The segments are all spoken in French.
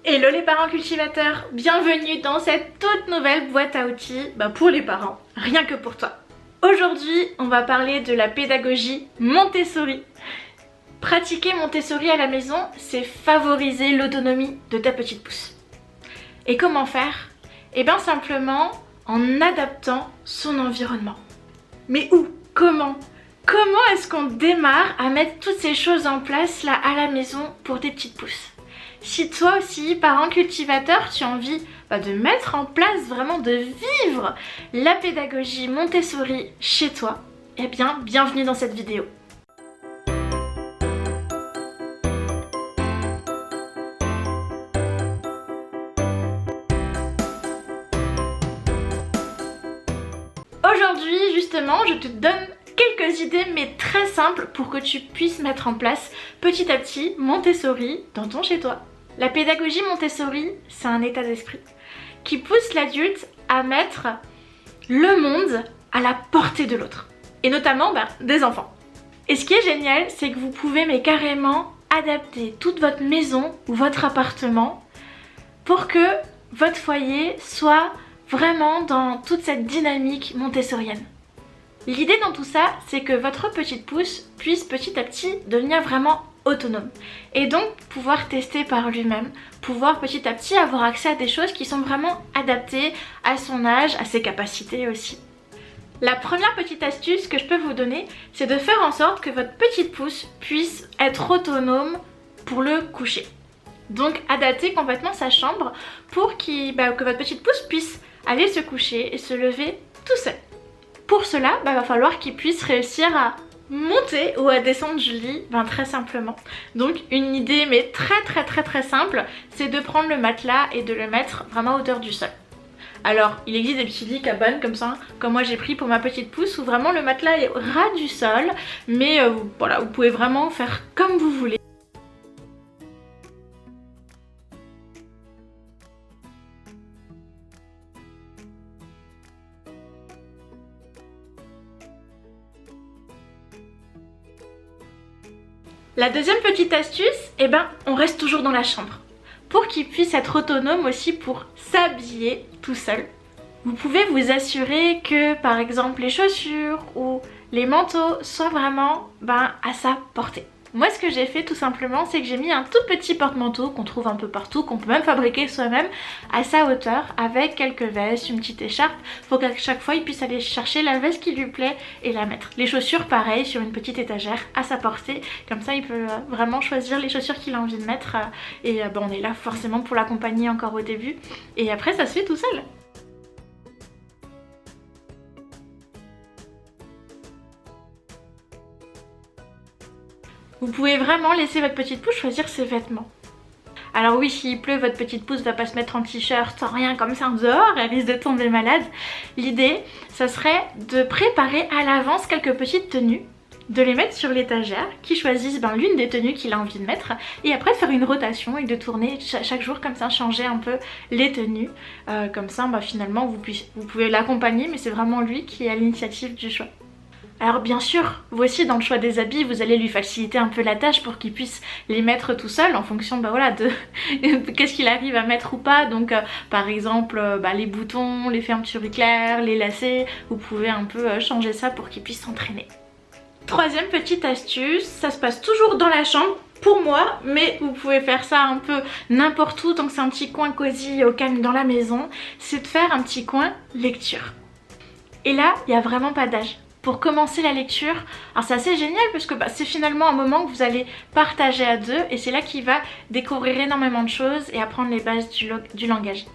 Hello les parents cultivateurs, bienvenue dans cette toute nouvelle boîte à outils pour les parents, rien que pour toi. Aujourd'hui, on va parler de la pédagogie Montessori. Pratiquer Montessori à la maison, c'est favoriser l'autonomie de ta petite pousse. Et comment faire? Eh bien simplement en adaptant son environnement. Mais où? Comment? Comment est-ce qu'on démarre à mettre toutes ces choses en place là à la maison pour tes petites pousses? Si toi aussi, parent cultivateur, tu as envie de mettre en place, vraiment de vivre la pédagogie Montessori chez toi, eh bien, bienvenue dans cette vidéo. Aujourd'hui, justement, je te donne quelques idées, mais très simples, pour que tu puisses mettre en place petit à petit Montessori dans ton chez-toi. La pédagogie Montessori, c'est un état d'esprit qui pousse l'adulte à mettre le monde à la portée de l'autre, et notamment des enfants. Et ce qui est génial, c'est que vous pouvez carrément adapter toute votre maison ou votre appartement pour que votre foyer soit vraiment dans toute cette dynamique montessorienne. L'idée dans tout ça, c'est que votre petite pousse puisse petit à petit devenir vraiment autonome et donc pouvoir tester par lui-même, pouvoir petit à petit avoir accès à des choses qui sont vraiment adaptées à son âge, à ses capacités aussi. La première petite astuce que je peux vous donner, c'est de faire en sorte que votre petite pousse puisse être autonome pour le coucher. Donc adapter complètement sa chambre pour que votre petite pousse puisse aller se coucher et se lever tout seul. Pour cela, va falloir qu'il puisse réussir à monter ou à descendre du lit, très simplement. Donc une idée mais très simple, c'est de prendre le matelas et de le mettre vraiment à hauteur du sol. Alors il existe des petits lits cabanes comme ça, comme moi j'ai pris pour ma petite pousse, où vraiment le matelas est ras du sol, mais voilà, vous pouvez vraiment faire comme vous voulez. La deuxième petite astuce, on reste toujours dans la chambre. Pour qu'il puisse être autonome aussi pour s'habiller tout seul. Vous pouvez vous assurer que par exemple les chaussures ou les manteaux soient vraiment à sa portée. Moi ce que j'ai fait tout simplement, c'est que j'ai mis un tout petit porte-manteau qu'on trouve un peu partout, qu'on peut même fabriquer soi-même à sa hauteur, avec quelques vestes, une petite écharpe. Faut qu'à chaque fois il puisse aller chercher la veste qui lui plaît et la mettre. Les chaussures pareil, sur une petite étagère à sa portée, comme ça il peut vraiment choisir les chaussures qu'il a envie de mettre et on est là forcément pour l'accompagner encore au début et après ça se fait tout seul. Vous pouvez vraiment laisser votre petite pousse choisir ses vêtements. Alors oui, s'il pleut, votre petite pousse va pas se mettre en t-shirt, rien comme ça dehors, elle risque de tomber malade. L'idée, ça serait de préparer à l'avance quelques petites tenues, de les mettre sur l'étagère, qui choisissent l'une des tenues qu'il a envie de mettre, et après de faire une rotation et de tourner chaque jour comme ça, changer un peu les tenues. Comme ça, finalement, vous pouvez l'accompagner, mais c'est vraiment lui qui a l'initiative du choix. Alors bien sûr, vous aussi dans le choix des habits, vous allez lui faciliter un peu la tâche pour qu'il puisse les mettre tout seul en fonction de qu'est-ce qu'il arrive à mettre ou pas. Donc par exemple les boutons, les fermetures éclairs, les lacets, vous pouvez un peu changer ça pour qu'il puisse s'entraîner. Troisième petite astuce, ça se passe toujours dans la chambre pour moi, mais vous pouvez faire ça un peu n'importe où tant que c'est un petit coin cosy au calme dans la maison, c'est de faire un petit coin lecture. Et là, il n'y a vraiment pas d'âge. Pour commencer la lecture, alors c'est assez génial parce que c'est finalement un moment que vous allez partager à deux et c'est là qu'il va découvrir énormément de choses et apprendre les bases du langage.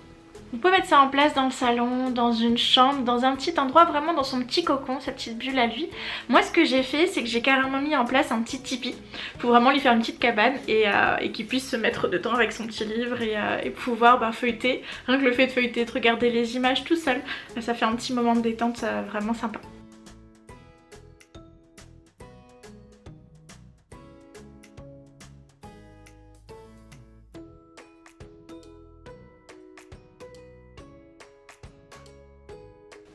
Vous pouvez mettre ça en place dans le salon, dans une chambre, dans un petit endroit, vraiment dans son petit cocon, sa petite bulle à lui. Moi ce que j'ai fait, c'est que j'ai carrément mis en place un petit tipi pour vraiment lui faire une petite cabane et qu'il puisse se mettre dedans avec son petit livre et pouvoir feuilleter. Rien que le fait de feuilleter, de regarder les images tout seul, ça fait un petit moment de détente vraiment sympa.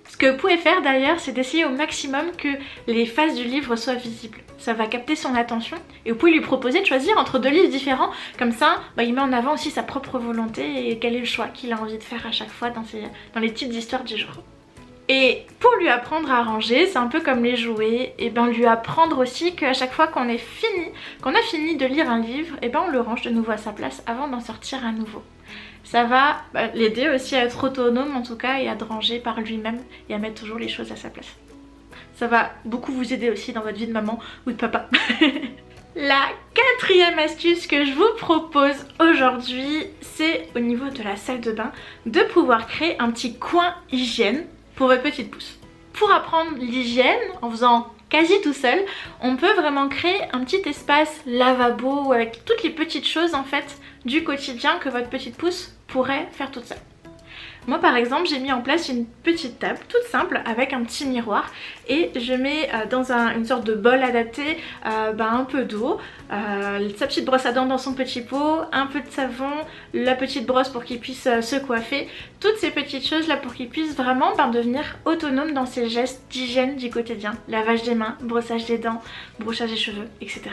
Ce que vous pouvez faire d'ailleurs, c'est d'essayer au maximum que les faces du livre soient visibles. ça va capter son attention et vous pouvez lui proposer de choisir entre 2 livres différents. Comme ça, il met en avant aussi sa propre volonté et quel est le choix qu'il a envie de faire à chaque fois dans les petites histoires du jour. Et pour lui apprendre à ranger, c'est un peu comme les jouets, et lui apprendre aussi qu'à chaque fois qu'on a fini de lire un livre, on le range de nouveau à sa place avant d'en sortir un nouveau. Ça va l'aider aussi à être autonome en tout cas et à ranger par lui-même et à mettre toujours les choses à sa place. Ça va beaucoup vous aider aussi dans votre vie de maman ou de papa. La 4e astuce que je vous propose aujourd'hui, c'est au niveau de la salle de bain, de pouvoir créer un petit coin hygiène pour votre petite pouce. Pour apprendre l'hygiène, en faisant quasi tout seul, on peut vraiment créer un petit espace lavabo avec toutes les petites choses en fait du quotidien que votre petite pouce pourrait faire toute seule. Moi par exemple j'ai mis en place une petite table toute simple avec un petit miroir et je mets dans une sorte de bol adapté un peu d'eau, sa petite brosse à dents dans son petit pot, un peu de savon, la petite brosse pour qu'il puisse se coiffer, toutes ces petites choses là pour qu'il puisse vraiment devenir autonome dans ses gestes d'hygiène du quotidien, lavage des mains, brossage des dents, brossage des cheveux, etc.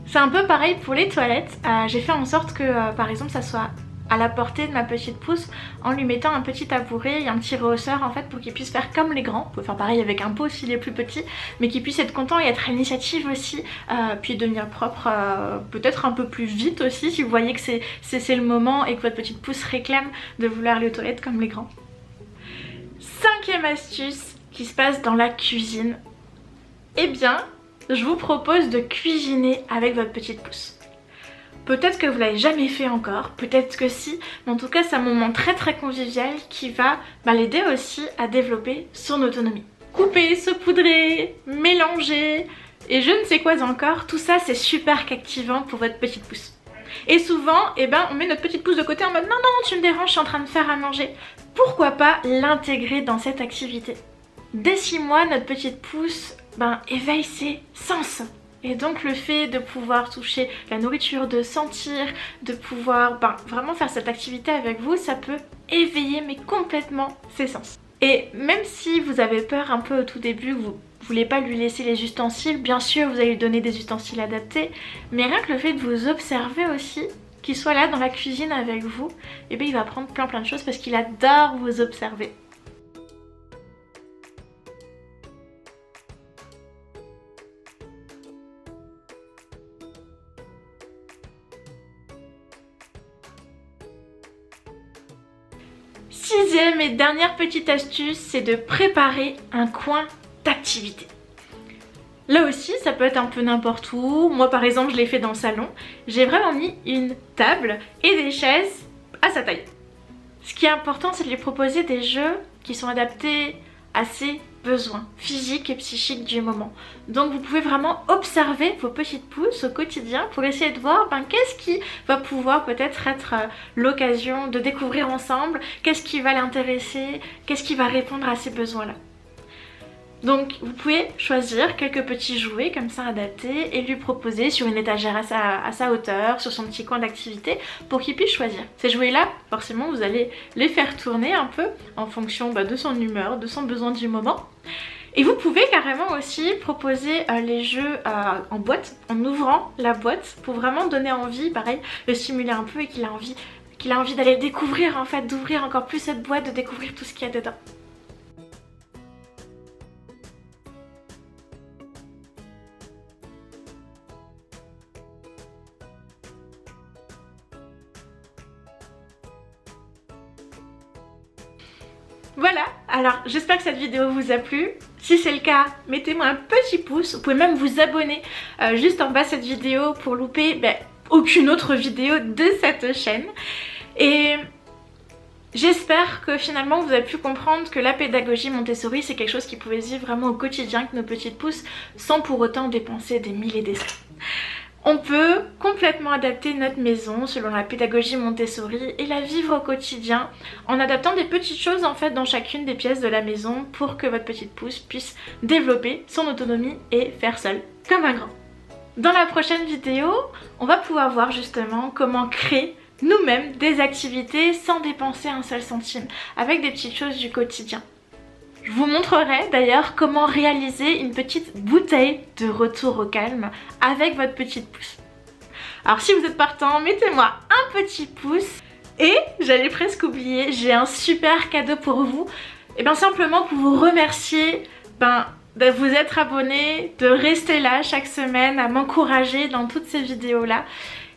C'est un peu pareil pour les toilettes, j'ai fait en sorte que par exemple ça soit à la portée de ma petite pouce en lui mettant un petit tabouret et un petit rehausseur en fait pour qu'il puisse faire comme les grands. Vous pouvez faire pareil avec un pot s'il est plus petit, mais qu'il puisse être content et être à l'initiative aussi, puis devenir propre peut-être un peu plus vite aussi si vous voyez que c'est le moment et que votre petite pouce réclame de vouloir aller aux toilettes comme les grands. 5e astuce qui se passe dans la cuisine, je vous propose de cuisiner avec votre petite pouce. Peut-être que vous l'avez jamais fait encore, peut-être que si, mais en tout cas c'est un moment très convivial qui va l'aider aussi à développer son autonomie. Couper, saupoudrer, mélanger et je ne sais quoi encore, tout ça c'est super captivant pour votre petite pouce. Et souvent, on met notre petite pouce de côté en mode non, tu me déranges, je suis en train de faire à manger. Pourquoi pas l'intégrer dans cette activité? Dès 6 mois, notre petite pouce éveille ses sens. Et donc le fait de pouvoir toucher la nourriture, de sentir, de pouvoir vraiment faire cette activité avec vous, ça peut éveiller mais complètement ses sens. Et même si vous avez peur un peu au tout début, vous voulez pas lui laisser les ustensiles, bien sûr vous allez lui donner des ustensiles adaptés, mais rien que le fait de vous observer aussi, qu'il soit là dans la cuisine avec vous, il va apprendre plein de choses parce qu'il adore vous observer. Sixième et dernière petite astuce, c'est de préparer un coin d'activité. Là aussi, ça peut être un peu n'importe où. Moi par exemple, je l'ai fait dans le salon. J'ai vraiment mis une table et des chaises à sa taille. Ce qui est important, c'est de lui proposer des jeux qui sont adaptés à ses besoins physiques et psychiques du moment. Donc vous pouvez vraiment observer vos petites pousses au quotidien pour essayer de voir qu'est-ce qui va pouvoir peut-être être l'occasion de découvrir ensemble, qu'est-ce qui va l'intéresser, qu'est-ce qui va répondre à ces besoins-là. Donc vous pouvez choisir quelques petits jouets comme ça adaptés et lui proposer sur une étagère à sa hauteur, sur son petit coin d'activité pour qu'il puisse choisir. Ces jouets-là, forcément vous allez les faire tourner un peu en fonction de son humeur, de son besoin du moment. Et vous pouvez carrément aussi proposer les jeux en boîte, en ouvrant la boîte pour vraiment donner envie, pareil, le stimuler un peu et qu'il a envie d'aller découvrir en fait, d'ouvrir encore plus cette boîte, de découvrir tout ce qu'il y a dedans. Voilà, alors j'espère que cette vidéo vous a plu. Si c'est le cas, mettez-moi un petit pouce. Vous pouvez même vous abonner juste en bas de cette vidéo pour louper aucune autre vidéo de cette chaîne. Et j'espère que finalement vous avez pu comprendre que la pédagogie Montessori c'est quelque chose qui pouvait se vivre vraiment au quotidien avec nos petites pousses sans pour autant dépenser des milliers et des cents. On peut complètement adapter notre maison selon la pédagogie Montessori et la vivre au quotidien en adaptant des petites choses en fait dans chacune des pièces de la maison pour que votre petite pouce puisse développer son autonomie et faire seule comme un grand. Dans la prochaine vidéo, on va pouvoir voir justement comment créer nous-mêmes des activités sans dépenser un seul centime, avec des petites choses du quotidien. Je vous montrerai d'ailleurs comment réaliser une petite bouteille de retour au calme avec votre petite pousse. Alors si vous êtes partant, mettez-moi un petit pouce. Et j'allais presque oublier, j'ai un super cadeau pour vous. Et bien simplement pour vous remercier de vous être abonné, de rester là chaque semaine, à m'encourager dans toutes ces vidéos-là.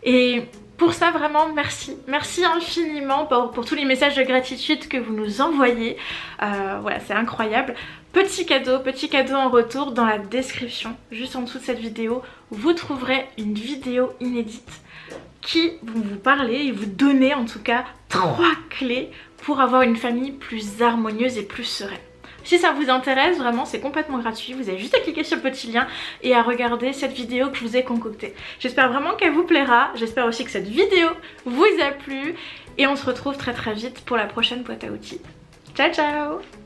Et pour ça, vraiment, merci. Merci infiniment pour tous les messages de gratitude que vous nous envoyez. Voilà, c'est incroyable. Petit cadeau en retour dans la description, juste en dessous de cette vidéo, vous trouverez une vidéo inédite qui vont vous parler et vous donner en tout cas 3 clés pour avoir une famille plus harmonieuse et plus sereine. Si ça vous intéresse, vraiment c'est complètement gratuit, vous avez juste à cliquer sur le petit lien et à regarder cette vidéo que je vous ai concoctée. J'espère vraiment qu'elle vous plaira, j'espère aussi que cette vidéo vous a plu et on se retrouve très vite pour la prochaine boîte à outils. Ciao ciao!